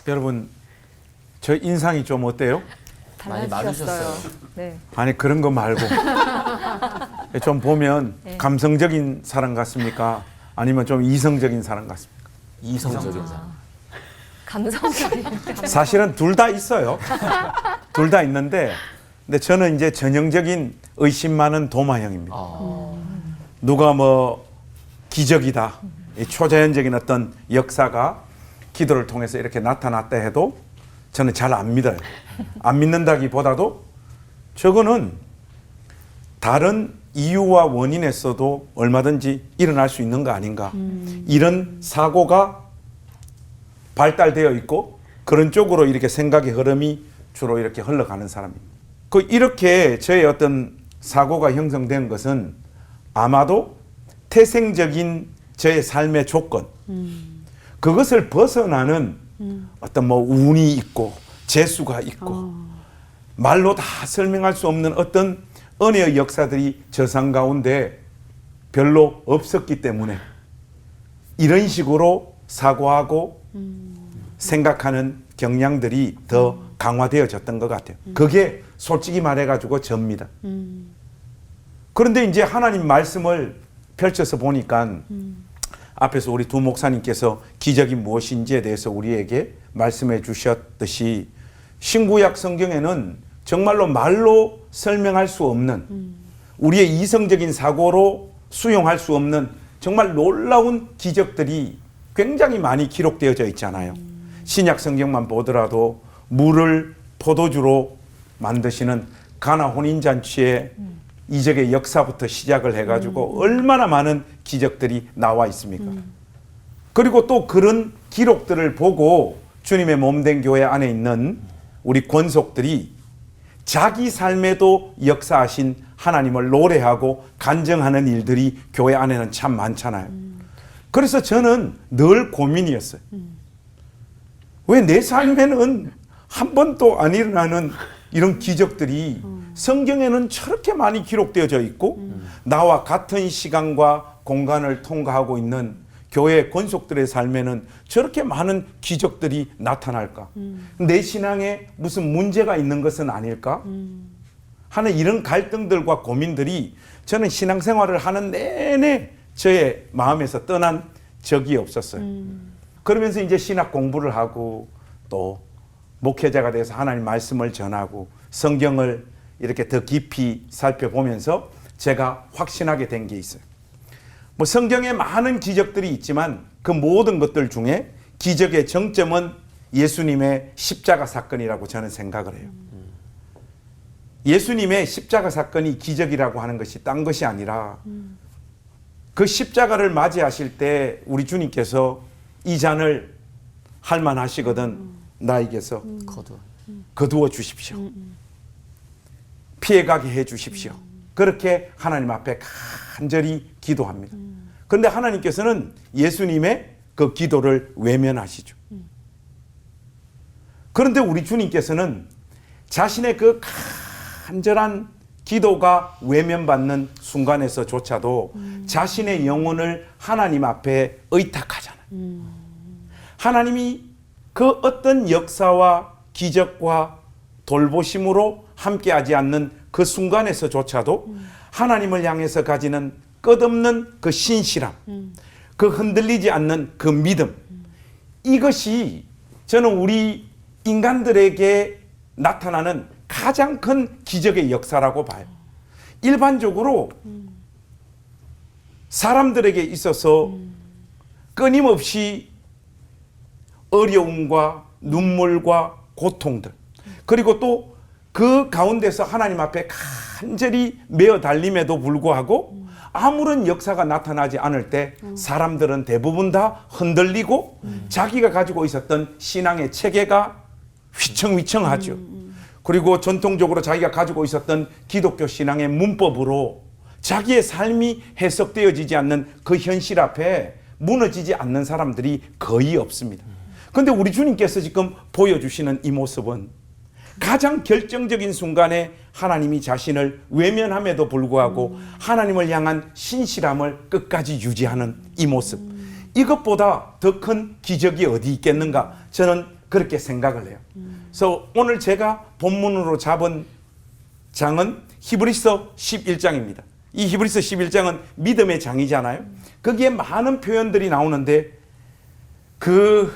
여러분, 저 인상이 좀 어때요? 많이 달라지셨어요. 많으셨어요. 네. 아니 그런 거 말고 좀 보면 네. 감성적인 사람 같습니까? 아니면 좀 이성적인 사람 같습니까? 이성적인 사람. 감성적인. 사실은 둘 다 있어요. 둘 다 있는데, 근데 저는 이제 전형적인 의심 많은 도마형입니다. 누가 뭐 기적이다, 이 초자연적인 어떤 역사가 기도를 통해서 이렇게 나타났다 해도 저는 잘 안 믿어요. 안 믿는다기보다도 저거는 다른 이유와 원인에서도 얼마든지 일어날 수 있는 거 아닌가. 이런 사고가 발달되어 있고 그런 쪽으로 이렇게 생각의 흐름이 주로 이렇게 흘러가는 사람입니다. 이렇게 저의 어떤 사고가 형성된 것은 아마도 태생적인 저의 삶의 조건, 그것을 벗어나는 어떤 뭐 운이 있고 재수가 있고 말로 다 설명할 수 없는 어떤 은혜의 역사들이 저 상 가운데 별로 없었기 때문에 이런 식으로 사고하고 생각하는 경향들이 더 강화되어졌던 것 같아요. 그게 솔직히 말해가지고 접니다. 그런데 이제 하나님 말씀을 펼쳐서 보니까 앞에서 우리 두 목사님께서 기적이 무엇인지에 대해서 우리에게 말씀해 주셨듯이 신구약 성경에는 정말로 말로 설명할 수 없는, 우리의 이성적인 사고로 수용할 수 없는 정말 놀라운 기적들이 굉장히 많이 기록되어져 있잖아요. 신약 성경만 보더라도 물을 포도주로 만드시는 가나 혼인잔치의 이적의 역사부터 시작을 해가지고 얼마나 많은 기적들이 나와 있습니까? 그리고 또 그런 기록들을 보고 주님의 몸된 교회 안에 있는 우리 권속들이 자기 삶에도 역사하신 하나님을 노래하고 간증하는 일들이 교회 안에는 참 많잖아요. 그래서 저는 늘 고민이었어요. 왜 내 삶에는 한 번도 안 일어나는 이런 기적들이 성경에는 저렇게 많이 기록되어져 있고 나와 같은 시간과 공간을 통과하고 있는 교회 권속들의 삶에는 저렇게 많은 기적들이 나타날까? 내 신앙에 무슨 문제가 있는 것은 아닐까? 하는 이런 갈등들과 고민들이 저는 신앙생활을 하는 내내 저의 마음에서 떠난 적이 없었어요. 그러면서 이제 신학 공부를 하고 또 목회자가 돼서 하나님 말씀을 전하고 성경을 이렇게 더 깊이 살펴보면서 제가 확신하게 된 게 있어요. 뭐 성경에 많은 기적들이 있지만 그 모든 것들 중에 기적의 정점은 예수님의 십자가 사건이라고 저는 생각을 해요. 예수님의 십자가 사건이 기적이라고 하는 것이 딴 것이 아니라 그 십자가를 맞이하실 때 우리 주님께서 이 잔을 할만하시거든 나에게서 거두어 주십시오. 피해가게 해 주십시오. 그렇게 하나님 앞에 간절히 기도합니다. 그런데 하나님께서는 예수님의 그 기도를 외면하시죠. 그런데 우리 주님께서는 자신의 그 간절한 기도가 외면받는 순간에서조차도 자신의 영혼을 하나님 앞에 의탁하잖아요. 하나님이 그 어떤 역사와 기적과 돌보심으로 함께하지 않는 그 순간에서조차도 하나님을 향해서 가지는 끝없는 그 신실함, 그 흔들리지 않는 그 믿음, 이것이 저는 우리 인간들에게 나타나는 가장 큰 기적의 역사라고 봐요. 일반적으로 사람들에게 있어서 끊임없이 어려움과 눈물과 고통들, 그리고 또 그 가운데서 하나님 앞에 간절히 메어 달림에도 불구하고 아무런 역사가 나타나지 않을 때 사람들은 대부분 다 흔들리고 자기가 가지고 있었던 신앙의 체계가 휘청휘청하죠. 그리고 전통적으로 자기가 가지고 있었던 기독교 신앙의 문법으로 자기의 삶이 해석되어지지 않는 그 현실 앞에 무너지지 않는 사람들이 거의 없습니다. 그런데 우리 주님께서 지금 보여주시는 이 모습은 가장 결정적인 순간에 하나님이 자신을 외면함에도 불구하고 하나님을 향한 신실함을 끝까지 유지하는 이 모습, 이것보다 더 큰 기적이 어디 있겠는가 저는 그렇게 생각을 해요. 그래서 오늘 제가 본문으로 잡은 장은 히브리서 11장입니다. 이 히브리서 11장은 믿음의 장이잖아요. 거기에 많은 표현들이 나오는데 그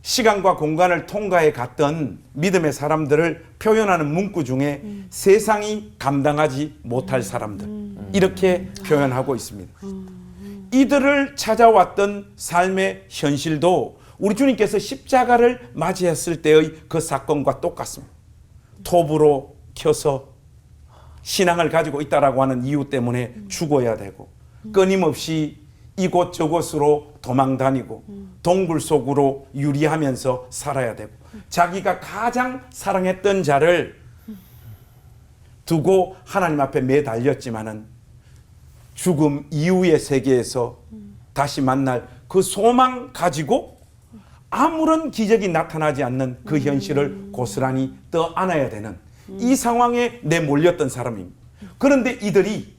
시간과 공간을 통과해 갔던 믿음의 사람들을 표현하는 문구 중에 세상이 감당하지 못할 사람들 이렇게 표현하고 있습니다. 이들을 찾아왔던 삶의 현실도 우리 주님께서 십자가를 맞이했을 때의 그 사건과 똑같습니다. 톱으로 켜서 신앙을 가지고 있다라고 하는 이유 때문에 죽어야 되고 끊임없이 이곳저곳으로 도망다니고 동굴 속으로 유리하면서 살아야 되고 자기가 가장 사랑했던 자를 두고 하나님 앞에 매달렸지만은 죽음 이후의 세계에서 다시 만날 그 소망 가지고 아무런 기적이 나타나지 않는 그 현실을 고스란히 떠안아야 되는 이 상황에 내몰렸던 사람입니다. 그런데 이들이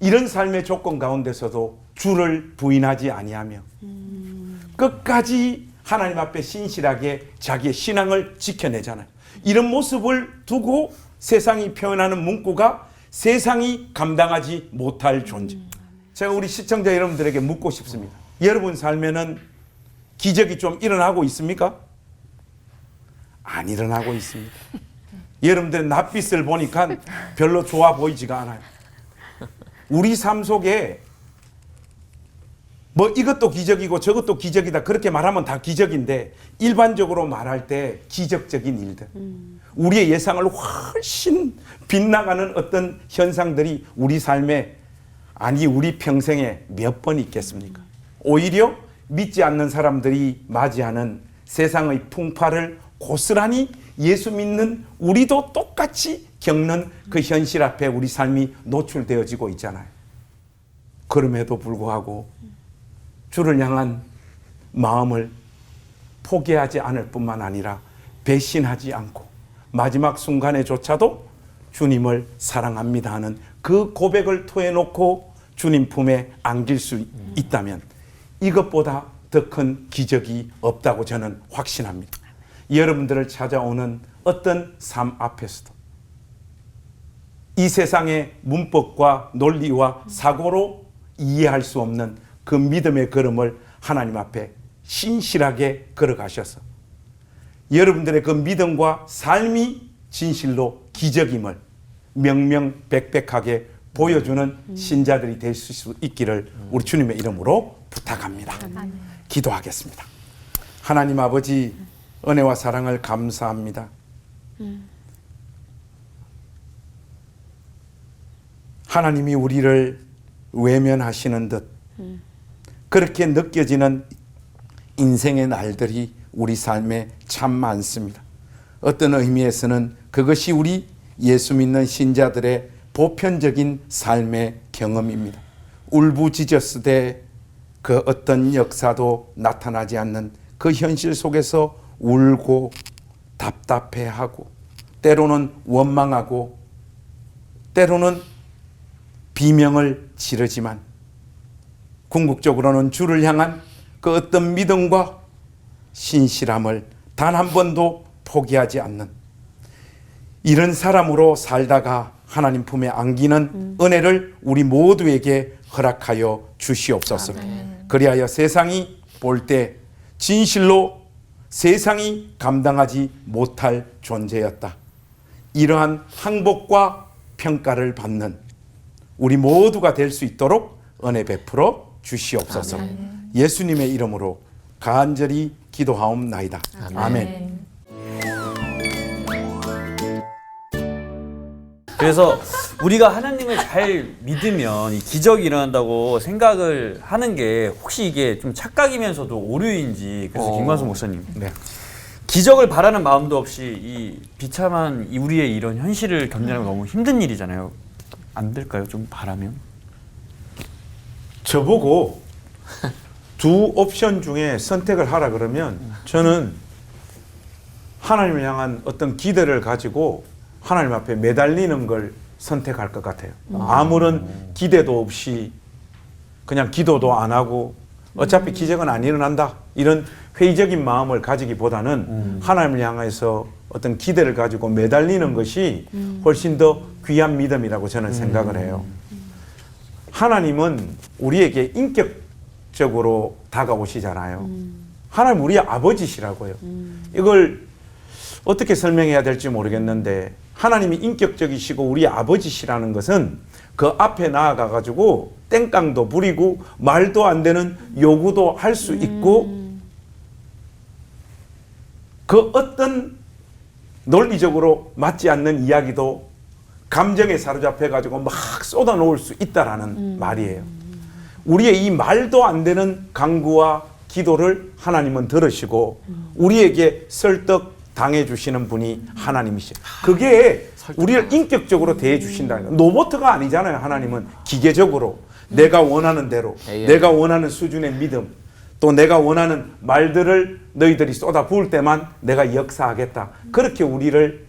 이런 삶의 조건 가운데서도 주를 부인하지 아니하며 끝까지 하나님 앞에 신실하게 자기의 신앙을 지켜내잖아요. 이런 모습을 두고 세상이 표현하는 문구가 세상이 감당하지 못할 존재. 제가 우리 시청자 여러분들에게 묻고 싶습니다. 여러분 삶에는 기적이 좀 일어나고 있습니까? 안 일어나고 있습니다. 여러분들의 낯빛을 보니까 별로 좋아 보이지가 않아요. 우리 삶 속에 뭐 이것도 기적이고 저것도 기적이다 그렇게 말하면 다 기적인데 일반적으로 말할 때 기적적인 일들 우리의 예상을 훨씬 빗나가는 어떤 현상들이 우리 삶에 아니 우리 평생에 몇 번 있겠습니까? 오히려 믿지 않는 사람들이 맞이하는 세상의 풍파를 고스란히 예수 믿는 우리도 똑같이 겪는 그 현실 앞에 우리 삶이 노출되어지고 있잖아요. 그럼에도 불구하고 주를 향한 마음을 포기하지 않을 뿐만 아니라 배신하지 않고 마지막 순간에조차도 주님을 사랑합니다 하는 그 고백을 토해놓고 주님 품에 안길 수 있다면 이것보다 더 큰 기적이 없다고 저는 확신합니다. 여러분들을 찾아오는 어떤 삶 앞에서도 이 세상의 문법과 논리와 사고로 이해할 수 없는 그 믿음의 걸음을 하나님 앞에 신실하게 걸어가셔서 여러분들의 그 믿음과 삶이 진실로 기적임을 명명백백하게 보여주는 신자들이 될 수 있기를 우리 주님의 이름으로 부탁합니다. 기도하겠습니다. 하나님 아버지 은혜와 사랑을 감사합니다. 하나님이 우리를 외면하시는 듯 그렇게 느껴지는 인생의 날들이 우리 삶에 참 많습니다. 어떤 의미에서는 그것이 우리 예수 믿는 신자들의 보편적인 삶의 경험입니다. 울부짖었으되 그 어떤 역사도 나타나지 않는 그 현실 속에서 울고 답답해하고 때로는 원망하고 때로는 비명을 지르지만 궁극적으로는 주를 향한 그 어떤 믿음과 신실함을 단 한 번도 포기하지 않는 이런 사람으로 살다가 하나님 품에 안기는 은혜를 우리 모두에게 허락하여 주시옵소서. 그리하여 세상이 볼 때 진실로 세상이 감당하지 못할 존재였다. 이러한 항복과 평가를 받는 우리 모두가 될 수 있도록 은혜 베풀어 주시옵소서. 예수님의 이름으로 간절히 기도하옵나이다. 아멘. 그래서 우리가 하나님을 잘 믿으면 이 기적이 일어난다고 생각을 하는 게 혹시 이게 좀 착각이면서도 오류인지 그래서 김관수 목사님 네. 기적을 바라는 마음도 없이 이 비참한 우리의 이런 현실을 견디는 건 너무 힘든 일이잖아요. 안 될까요? 좀 바라면? 저보고 두 옵션 중에 선택을 하라 그러면 저는 하나님을 향한 어떤 기대를 가지고 하나님 앞에 매달리는 걸 선택할 것 같아요. 아무런 기대도 없이 그냥 기도도 안 하고 어차피 기적은 안 일어난다 이런 회의적인 마음을 가지기보다는 하나님을 향해서 어떤 기대를 가지고 매달리는 것이 훨씬 더 귀한 믿음이라고 저는 생각을 해요. 하나님은 우리에게 인격적으로 다가오시잖아요. 하나님 우리의 아버지시라고요. 이걸 어떻게 설명해야 될지 모르겠는데 하나님이 인격적이시고 우리의 아버지시라는 것은 그 앞에 나아가 가지고 땡깡도 부리고 말도 안 되는 요구도 할 수 있고 그 어떤 논리적으로 맞지 않는 이야기도 감정에 사로잡혀 가지고 막 쏟아놓을 수 있다라는 말이에요. 우리의 이 말도 안 되는 간구와 기도를 하나님은 들으시고 우리에게 설득 당해 주시는 분이 하나님이시죠. 그게 우리를 인격적으로 대해 주신다는 거예요. 로봇가 아니잖아요. 하나님은 기계적으로 내가 원하는 대로 내가 원하는 수준의 믿음 또 내가 원하는 말들을 너희들이 쏟아 부을 때만 내가 역사하겠다. 그렇게 우리를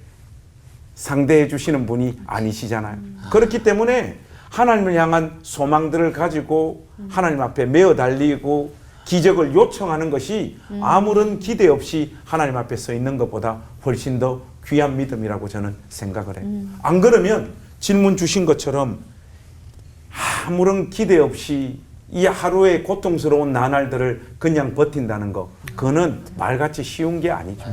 상대해 주시는 분이 아니시잖아요. 그렇기 때문에 하나님을 향한 소망들을 가지고 하나님 앞에 메어 달리고 기적을 요청하는 것이 아무런 기대 없이 하나님 앞에 서 있는 것보다 훨씬 더 귀한 믿음이라고 저는 생각을 해요. 안 그러면 질문 주신 것처럼 아무런 기대 없이 이 하루의 고통스러운 나날들을 그냥 버틴다는 거 그거는 말같이 쉬운 게 아니죠.